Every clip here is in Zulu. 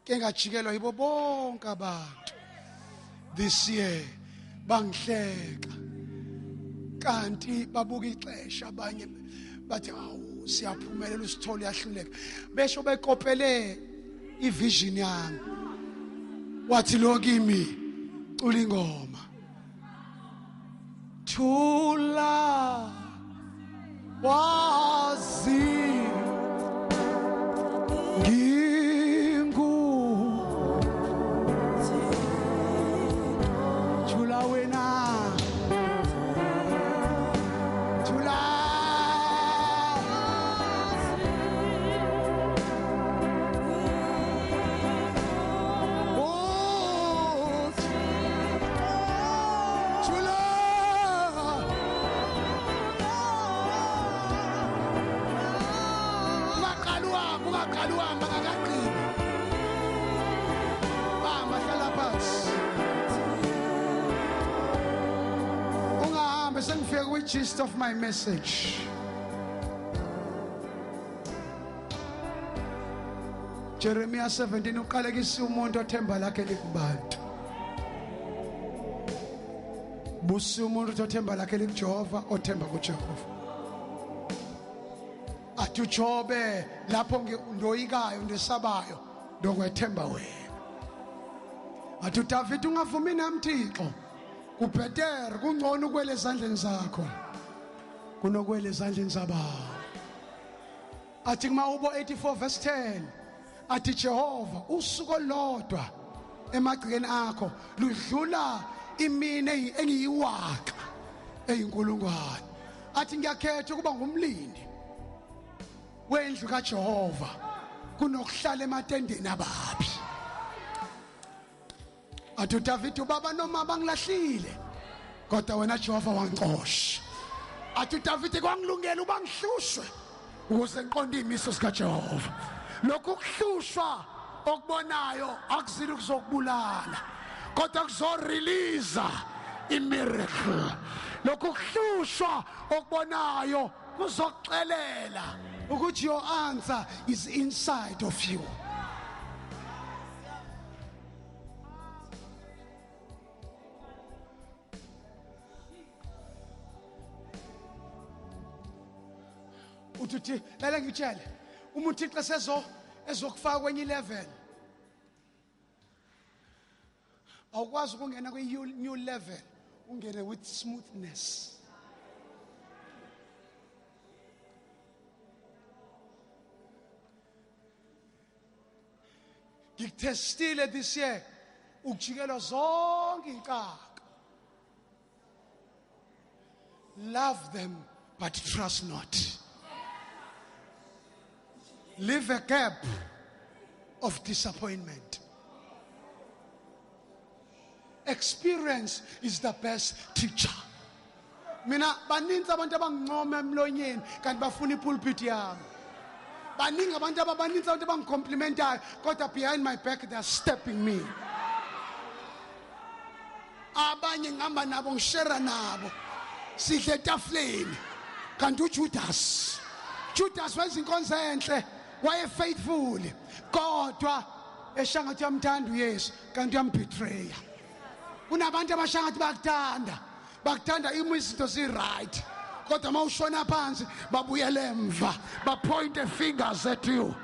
ke ngajikelwa yibo bonke abantu this year bangihleka kanti babuka ixesha abanye bathi awu siyaphumelela usithole yahluleka besho bekopele ivision yami wathi lo kimi cula ingoma thula wazi gist of my message. Jeremiah 17 uqalekisa umuntu othemba lakhe likubantu. Busi umuntu othemba lakhe likuJehova othemba kuJehova. Athi uJobe lapho ndoyikayo ndesabayo ndokwethemba wena. Athi uDavid ungavumi namthixo kubhetere kungcono kwele ezandleni zakho kunokwele ezandleni zabawo. Athi kuma ubo 84 verse 10 athi Jehova usuku olodwa emagcikeni akho ludlula imini engiyiwaka eyinkulungwane. Athi ngiyakhetha ukuba ngumlindi wendlu kaJehova kunokuhlala ematendeni ababi. Athi uDavid ubaba noma bangilahlile kodwa wena Jehova wangixosha. Athi uDavid kwangilungela uba ngihlushwe ukuze ngiqonde imiso sikaJehova. Lokhu kuhlushwa okubonayo akuzili ukuzokubulala kodwa kuzorelease imiracle. Lokhu kuhlushwa okubonayo kuzokuxelela ukuthi your answer is inside of you. Uthi lala ngitshele uma uThixo ezokufaka kwenye level awukwazi ukungena kwi new level ungene with smoothness. Ngikutestile this year ukujikelwa zonke inkaka. Love them but trust not. Live a gap of disappointment. Experience is the best teacher. Mina baninzi abantu abangincoma emlonyeni kanti bafuna ipulpit yami. Baningi abantu baninzi abantu abangicomplimendayo kodwa behind my back they are stepping me. Abanye ngihamba nabo ngishare nabo sidle etafuleni kanti uJudas wenza inkonzo enhle waye faithful kodwa eshangathi yamthanda uYesu kanti uyambetray. Kunabantu abashangathi bakuthanda izinto zi right kodwa mawushona phansi babuyele emva ba point fingers at you.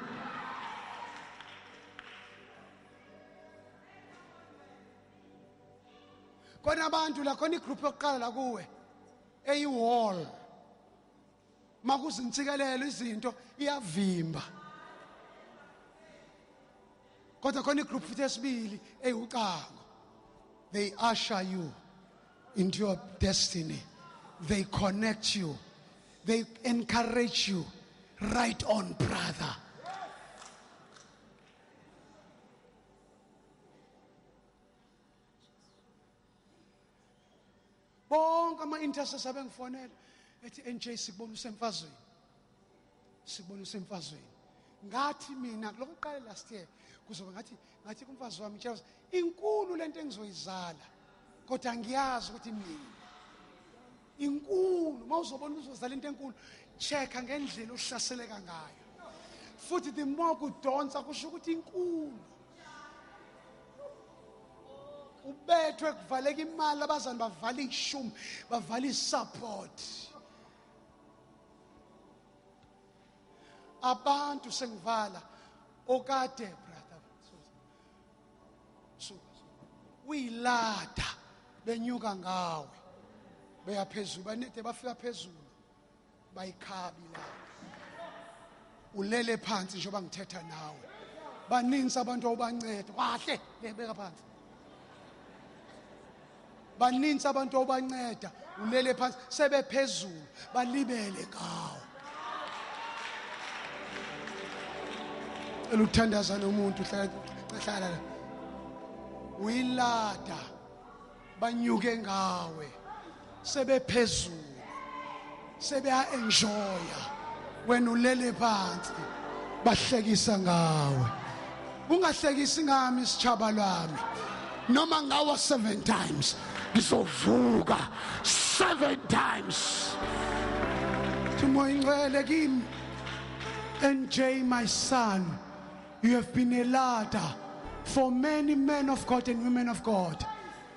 Kona abantu la khona igroup yokuqala la kuwe eyiwall makuzintsikelelo izinto iyavimba kodwa khona igroup futhi esibili eyiuqango. They usher you into your destiny. They connect you. They encourage you. Right on, brother. Bonke ama-intercessors abengifonela ethi NJ sikubona usemfazweni. Sikubona usemfazweni. Ngathi mina lokuqala last year kuzoba ngathi kumfazi wami Charles inkulu lento engizoyizala kodwa ngiyazi ukuthi mina inkulu mawuzobona uzozala into enkulu checka ngendlela ohlaseleka ngayo futhi the more kudonsa kusho ukuthi inkulu ubethwe kuvaleka imali abazali bavala ishumi bavala isupport abantu sengivala okade brother so uyilada benyuka ngawe beyaphezulu banede bafika phezulu bayikhabi la ulele phansi njengoba ngithetha nawe baninzi abantu obanceda kahle lebeka phansi baninzi abantu obanceda ulele phansi sebephezulu balibele ngawe eluthandaza nomuntu hlala uyilada banyuke ngawe sebephezulu sebeya enjoya wena ulele phansi bahlekisa ngawe ungahlekisi ngami isichaba lami noma ngawa 7 times ngizovuka 7 times Tumoya ingcwele kimi NJ my son you have been a ladder for many men of God and women of God